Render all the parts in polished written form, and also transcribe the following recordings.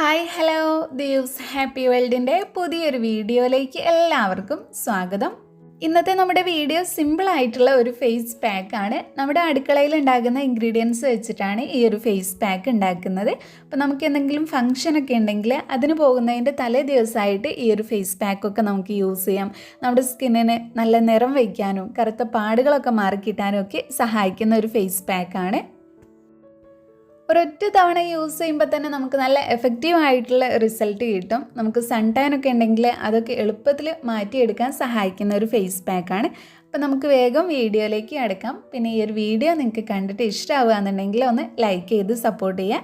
Hi hello ദിയൂസ് happy വേൾഡിൻ്റെ പുതിയൊരു വീഡിയോയിലേക്ക് എല്ലാവർക്കും സ്വാഗതം. ഇന്നത്തെ നമ്മുടെ വീഡിയോ സിമ്പിളായിട്ടുള്ള ഒരു ഫേസ് പാക്കാണ്. നമ്മുടെ അടുക്കളയിൽ ഉണ്ടാകുന്ന ഇൻഗ്രീഡിയൻസ് വെച്ചിട്ടാണ് ഈ ഒരു ഫേസ് പാക്ക് ഉണ്ടാക്കുന്നത്. അപ്പോൾ നമുക്ക് എന്തെങ്കിലും ഫംഗ്ഷനൊക്കെ ഉണ്ടെങ്കിൽ അതിന് പോകുന്നതിൻ്റെ തലേ ദിവസമായിട്ട് ഈ ഒരു ഫേസ് പാക്കൊക്കെ നമുക്ക് യൂസ് ചെയ്യാം. നമ്മുടെ സ്കിന്നിന് നല്ല നിറം വയ്ക്കാനും കറുത്ത പാടുകളൊക്കെ മാറിക്കിട്ടാനും ഒക്കെ സഹായിക്കുന്ന ഒരു ഫേസ് പാക്കാണ്. ഒരൊറ്റ തവണ യൂസ് ചെയ്യുമ്പോൾ തന്നെ നമുക്ക് നല്ല എഫക്റ്റീവായിട്ടുള്ള റിസൾട്ട് കിട്ടും. നമുക്ക് സൺ ടാൻ ഒക്കെ ഉണ്ടെങ്കിൽ അതൊക്കെ എളുപ്പത്തിൽ മാറ്റിയെടുക്കാൻ സഹായിക്കുന്ന ഒരു ഫേസ് പാക്കാണ്. അപ്പോൾ നമുക്ക് വേഗം വീഡിയോയിലേക്ക് അടക്കാം. പിന്നെ ഈ ഒരു വീഡിയോ നിങ്ങൾക്ക് കണ്ടിട്ട് ഇഷ്ടമാവുകയെന്നുണ്ടെങ്കിൽ ഒന്ന് ലൈക്ക് ചെയ്ത് സപ്പോർട്ട് ചെയ്യാം.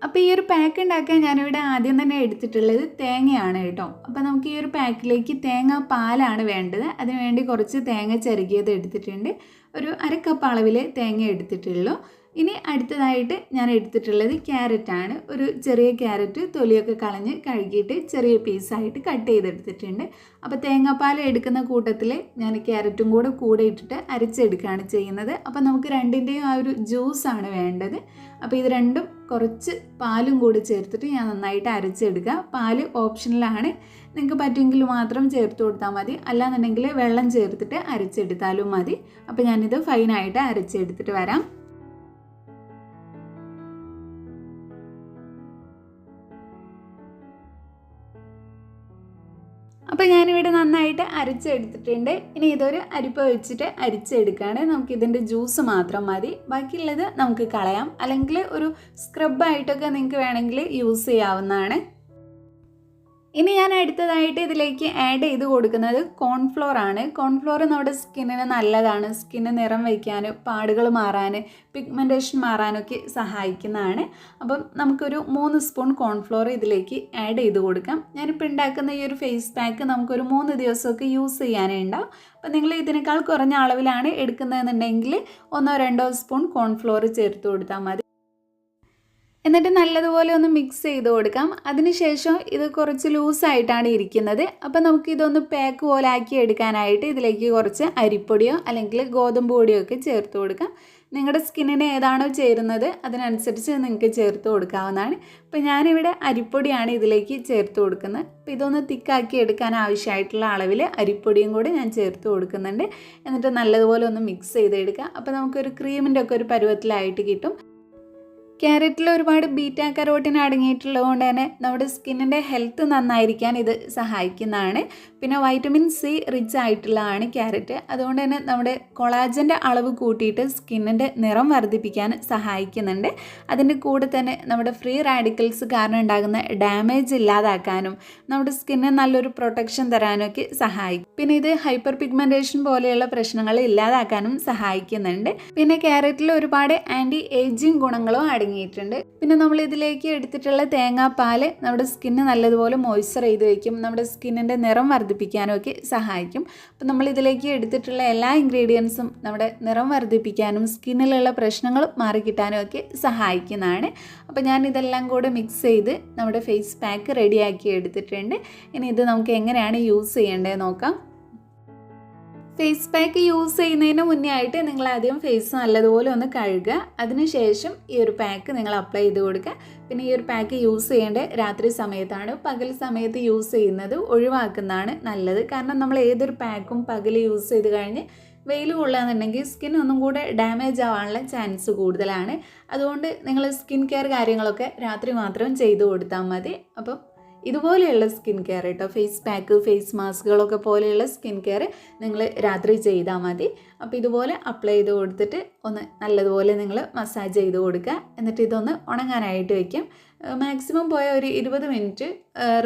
അപ്പോൾ ഈ ഒരു പാക്ക് ഉണ്ടാക്കാൻ ഞാനിവിടെ ആദ്യം തന്നെ എടുത്തിട്ടുള്ളത് തേങ്ങയാണ് കേട്ടോ. അപ്പോൾ നമുക്ക് ഈ ഒരു പാക്കിലേക്ക് തേങ്ങ പാലാണ് വേണ്ടത്. അതിനുവേണ്ടി കുറച്ച് തേങ്ങ ചിരകിയത് എടുത്തിട്ടുണ്ട്. ഒരു 1/2 കപ്പ് അളവിൽ തേങ്ങ എടുത്തിട്ടുള്ളൂ. ഇനി അടുത്തതായിട്ട് ഞാൻ എടുത്തിട്ടുള്ളത് ക്യാരറ്റാണ്. ഒരു ചെറിയ ക്യാരറ്റ് തൊലിയൊക്കെ കളഞ്ഞ് കഴുകിയിട്ട് ചെറിയ പീസായിട്ട് കട്ട് ചെയ്തെടുത്തിട്ടുണ്ട്. അപ്പോൾ തേങ്ങാപ്പാൽ എടുക്കുന്ന കൂട്ടത്തിൽ ഞാൻ ക്യാരറ്റും കൂടെ ഇട്ടിട്ട് അരച്ചെടുക്കുകയാണ് ചെയ്യുന്നത്. അപ്പോൾ നമുക്ക് രണ്ടിൻ്റെയും ആ ഒരു ജ്യൂസാണ് വേണ്ടത്. അപ്പോൾ ഇത് രണ്ടും കുറച്ച് പാലും കൂടി ചേർത്തിട്ട് ഞാൻ നന്നായിട്ട് അരച്ചെടുക്കുക. പാല് ഓപ്ഷണലാണ്, നിങ്ങൾക്ക് പറ്റുമെങ്കിൽ മാത്രം ചേർത്ത് കൊടുത്താൽ മതി, അല്ലാന്നുണ്ടെങ്കിൽ വെള്ളം ചേർത്തിട്ട് അരച്ചെടുത്താലും മതി. അപ്പോൾ ഞാനിത് ഫൈനായിട്ട് അരച്ചെടുത്തിട്ട് വരാം. അപ്പോൾ ഞാനിവിടെ നന്നായിട്ട് അരച്ചെടുത്തിട്ടുണ്ട്. ഇനി ഇതൊരു അരിപ്പ വെച്ചിട്ട് അരിച്ചെടുക്കുകയാണ്. നമുക്കിതിൻ്റെ ജ്യൂസ് മാത്രം മതി, ബാക്കിയുള്ളത് നമുക്ക് കളയാം. അല്ലെങ്കിൽ ഒരു സ്ക്രബായിട്ടൊക്കെ നിങ്ങൾക്ക് വേണമെങ്കിൽ യൂസ് ചെയ്യാവുന്നതാണ്. ഇനി ഞാൻ അടുത്തതായിട്ട് ഇതിലേക്ക് ആഡ് ചെയ്ത് കൊടുക്കുന്നത് കോൺഫ്ലോർ ആണ്. കോൺഫ്ലോർ നമ്മുടെ സ്കിന്നിന് നല്ലതാണ്. സ്കിന്ന് നിറം വയ്ക്കാൻ, പാടുകൾ മാറാൻ, പിഗ്മെൻറ്റേഷൻ മാറാനൊക്കെ സഹായിക്കുന്നതാണ്. അപ്പം നമുക്കൊരു 3 സ്പൂൺ കോൺഫ്ലോർ ഇതിലേക്ക് ആഡ് ചെയ്ത് കൊടുക്കാം. ഞാനിപ്പോൾ ഉണ്ടാക്കുന്ന ഈ ഒരു ഫേസ് പാക്ക് നമുക്കൊരു 3 ദിവസമൊക്കെ യൂസ് ചെയ്യാനേ ഉണ്ടാവും. അപ്പം നിങ്ങൾ ഇതിനേക്കാൾ കുറഞ്ഞ അളവിലാണ് എടുക്കുന്നതെന്നുണ്ടെങ്കിൽ 1-2 സ്പൂൺ കോൺഫ്ലോർ ചേർത്ത് കൊടുത്താൽ മതി. എന്നിട്ട് നല്ലതുപോലെ ഒന്ന് മിക്സ് ചെയ്ത് കൊടുക്കാം. അതിനുശേഷം ഇത് കുറച്ച് ലൂസായിട്ടാണ് ഇരിക്കുന്നത്. അപ്പോൾ നമുക്കിതൊന്ന് പാക്ക് പോലെ ആക്കി എടുക്കാനായിട്ട് ഇതിലേക്ക് കുറച്ച് അരിപ്പൊടിയോ അല്ലെങ്കിൽ ഗോതമ്പ് പൊടിയോ ഒക്കെ ചേർത്ത് കൊടുക്കാം. നിങ്ങളുടെ സ്കിന്നിന് ഏതാണോ ചേരുന്നത് അതിനനുസരിച്ച് നിങ്ങൾക്ക് ചേർത്ത് കൊടുക്കാവുന്നതാണ്. അപ്പോൾ ഞാനിവിടെ അരിപ്പൊടിയാണ് ഇതിലേക്ക് ചേർത്ത് കൊടുക്കുന്നത്. അപ്പോൾ ഇതൊന്ന് തിക്കാക്കി എടുക്കാൻ ആവശ്യമായിട്ടുള്ള അളവിൽ അരിപ്പൊടിയും കൂടി ഞാൻ ചേർത്ത് കൊടുക്കുന്നുണ്ട്. എന്നിട്ട് നല്ലതുപോലെ ഒന്ന് മിക്സ് ചെയ്തെടുക്കുക. അപ്പോൾ നമുക്കൊരു ക്രീമിൻ്റെ ഒക്കെ ഒരു പരുവത്തിലായിട്ട് കിട്ടും. ക്യാരറ്റിൽ ഒരുപാട് ബീറ്റാ കരോട്ടിൻ അടങ്ങിയിട്ടുള്ളത് കൊണ്ട് തന്നെ നമ്മുടെ സ്കിന്നിൻ്റെ ഹെൽത്ത് നന്നായിരിക്കാൻ ഇത് സഹായിക്കുന്നതാണ്. പിന്നെ വൈറ്റമിൻ സി റിച്ച് ആയിട്ടുള്ളതാണ് ക്യാരറ്റ്. അതുകൊണ്ട് തന്നെ നമ്മുടെ കൊളാജൻ്റെ അളവ് കൂട്ടിയിട്ട് സ്കിന്നിൻ്റെ നിറം വർദ്ധിപ്പിക്കാൻ സഹായിക്കുന്നുണ്ട്. അതിൻ്റെ കൂടെ തന്നെ നമ്മുടെ ഫ്രീ റാഡിക്കൽസ് കാരണം ഉണ്ടാകുന്ന ഡാമേജ് ഇല്ലാതാക്കാനും നമ്മുടെ സ്കിന്നിന് നല്ലൊരു പ്രൊട്ടക്ഷൻ തരാനൊക്കെ സഹായിക്കും. പിന്നെ ഇത് ഹൈപ്പർ പിഗ്മെൻറ്റേഷൻ പോലെയുള്ള പ്രശ്നങ്ങൾ ഇല്ലാതാക്കാനും സഹായിക്കുന്നുണ്ട്. പിന്നെ ക്യാരറ്റിൽ ഒരുപാട് ആൻറ്റി ഏജിങ് ഗുണങ്ങളും അടങ്ങിയിട്ടുണ്ട്. പിന്നെ നമ്മൾ ഇതിലേക്ക് എടുത്തിട്ടുള്ള തേങ്ങാപ്പാൽ നമ്മുടെ സ്കിന്ന് നല്ലതുപോലെ മോയ്സ്ചർ ചെയ്ത് വയ്ക്കും. നമ്മുടെ സ്കിന്നിൻ്റെ നിറം വർദ്ധിപ്പിക്കാനും ഒക്കെ സഹായിക്കും. അപ്പോൾ നമ്മൾ ഇതിലേക്ക് എടുത്തിട്ടുള്ള എല്ലാ ഇൻഗ്രീഡിയൻസും നമ്മുടെ നിറം വർദ്ധിപ്പിക്കാനും സ്കിന്നിലുള്ള പ്രശ്നങ്ങൾ മാറിക്കിട്ടാനും ഒക്കെ സഹായിക്കുന്നതാണ്. അപ്പോൾ ഞാൻ ഇതെല്ലാം കൂടെ മിക്സ് ചെയ്ത് നമ്മുടെ ഫേസ് പാക്ക് റെഡിയാക്കി എടുത്തിട്ടുണ്ട്. ഇനി ഇത് നമുക്ക് എങ്ങനെയാണ് യൂസ് ചെയ്യേണ്ടത് നോക്കാം. ഫേസ് പാക്ക് യൂസ് ചെയ്യുന്നതിന് മുന്നേ ആയിട്ട് നിങ്ങൾ ആദ്യം ഫേസ് നല്ലതുപോലെ ഒന്ന് കഴുകുക. അതിനുശേഷം ഈ ഒരു പാക്ക് നിങ്ങൾ അപ്ലൈ ചെയ്ത് കൊടുക്കുക. പിന്നെ ഈ ഒരു പാക്ക് യൂസ് ചെയ്യേണ്ടത് രാത്രി സമയത്താണ്. പകൽ സമയത്ത് യൂസ് ചെയ്യുന്നത് ഒഴിവാക്കുന്നതാണ് നല്ലത്. കാരണം നമ്മൾ ഏതൊരു പാക്കും പകൽ യൂസ് ചെയ്ത് കഴിഞ്ഞ് വെയിൽ കൊള്ളുകയെന്നുണ്ടെങ്കിൽ സ്കിൻ ഒന്നും കൂടെ ഡാമേജ് ആവാനുള്ള ചാൻസ് കൂടുതലാണ്. അതുകൊണ്ട് നിങ്ങൾ സ്കിൻ കെയർ കാര്യങ്ങളൊക്കെ രാത്രി മാത്രം ചെയ്ത് കൊടുത്താൽ മതി. അപ്പം ഇതുപോലെയുള്ള സ്കിൻ കെയർ കേട്ടോ, ഫേസ് പാക്ക്, ഫേസ് മാസ്കുകളൊക്കെ പോലെയുള്ള സ്കിൻ കെയർ നിങ്ങൾ രാത്രി ചെയ്താൽ മതി. അപ്പോൾ ഇതുപോലെ അപ്ലൈ ചെയ്ത് കൊടുത്തിട്ട് ഒന്ന് നല്ലതുപോലെ നിങ്ങൾ മസാജ് ചെയ്ത് കൊടുക്കുക. എന്നിട്ട് ഇതൊന്ന് ഉണങ്ങാനായിട്ട് വയ്ക്കാം. മാക്സിമം പോയ ഒരു 20 മിനിറ്റ്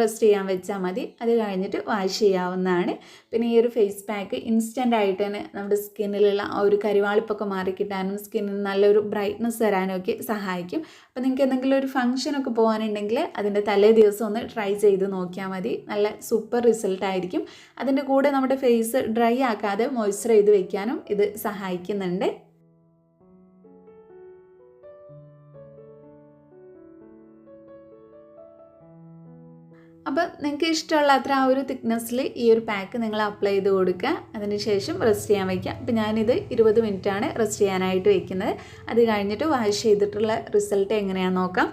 റെസ്റ്റ് ചെയ്യാൻ വെച്ചാൽ മതി. അത് കഴിഞ്ഞിട്ട് വാഷ് ചെയ്യാവുന്നതാണ്. പിന്നെ ഈ ഒരു ഫേസ് പാക്ക് ഇൻസ്റ്റൻ്റ് ആയിട്ട് തന്നെ നമ്മുടെ സ്കിന്നിലുള്ള ആ ഒരു കരിവാളിപ്പൊക്കെ മാറിക്കിട്ടാനും സ്കിന്നിന് നല്ലൊരു ബ്രൈറ്റ്നസ് തരാനും ഒക്കെ സഹായിക്കും. അപ്പോൾ നിങ്ങൾക്ക് എന്തെങ്കിലും ഒരു ഫംഗ്ഷനൊക്കെ പോകാനുണ്ടെങ്കിൽ അതിൻ്റെ തലേ ദിവസം ഒന്ന് ട്രൈ ചെയ്ത് നോക്കിയാൽ മതി. നല്ല സൂപ്പർ റിസൾട്ടായിരിക്കും. അതിൻ്റെ കൂടെ നമ്മുടെ ഫേസ് ഡ്രൈ ആക്കാതെ മോയ്സ്ചർ ചെയ്ത് വെക്കാനും ഇത് സഹായിക്കുന്നുണ്ട്. അപ്പോൾ നിങ്ങൾക്ക് ഇഷ്ടമുള്ള അത്ര ആ ഒരു തിക്നെസ്സിൽ ഈ ഒരു പാക്ക് നിങ്ങൾ അപ്ലൈ ചെയ്ത് കൊടുക്കുക. അതിനുശേഷം റെസ്റ്റ് ചെയ്യാൻ വയ്ക്കുക. അപ്പോൾ ഞാനിത് 20 മിനിറ്റാണ് റെസ്റ്റ് ചെയ്യാനായിട്ട് വയ്ക്കുന്നത്. അത് കഴിഞ്ഞിട്ട് വാഷ് ചെയ്തിട്ടുള്ള റിസൾട്ട് എങ്ങനെയാണെന്ന് നോക്കാം.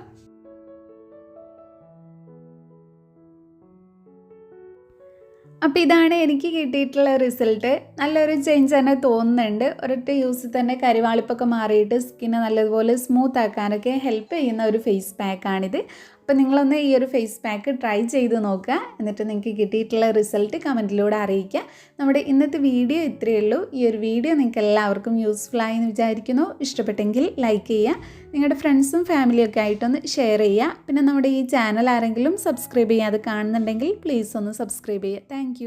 അപ്പോൾ ഇതാണ് എനിക്ക് കിട്ടിയിട്ടുള്ള റിസൾട്ട്. നല്ലൊരു ചേഞ്ച് തന്നെ തോന്നുന്നുണ്ട്. ഒരൊറ്റ യൂസിൽ തന്നെ കരിവാളിപ്പൊക്കെ മാറിയിട്ട് സ്കിന്ന് നല്ലതുപോലെ സ്മൂത്ത് ആക്കാനൊക്കെ ഹെൽപ്പ് ചെയ്യുന്ന ഒരു ഫേസ് പാക്കാണിത്. അപ്പോൾ നിങ്ങളൊന്ന് ഈ ഒരു ഫേസ് പാക്ക് ട്രൈ ചെയ്ത് നോക്കുക. എന്നിട്ട് നിങ്ങൾക്ക് കിട്ടിയിട്ടുള്ള റിസൾട്ട് കമൻറ്റിലൂടെ അറിയിക്കുക. നമ്മുടെ ഇന്നത്തെ വീഡിയോ ഇത്രയേ ഉള്ളൂ. ഈ ഒരു വീഡിയോ നിങ്ങൾക്ക് എല്ലാവർക്കും യൂസ്ഫുൾ ആയി എന്ന് വിചാരിക്കുന്നു. ഇഷ്ടപ്പെട്ടെങ്കിൽ ലൈക്ക് ചെയ്യുക, നിങ്ങളുടെ ഫ്രണ്ട്സും ഫാമിലിയൊക്കെ ആയിട്ടൊന്ന് ഷെയർ ചെയ്യുക. പിന്നെ നമ്മുടെ ഈ ചാനൽ ആരെങ്കിലും സബ്സ്ക്രൈബ് ചെയ്യാതെ കാണുന്നുണ്ടെങ്കിൽ പ്ലീസ് ഒന്ന് സബ്സ്ക്രൈബ് ചെയ്യുക. താങ്ക്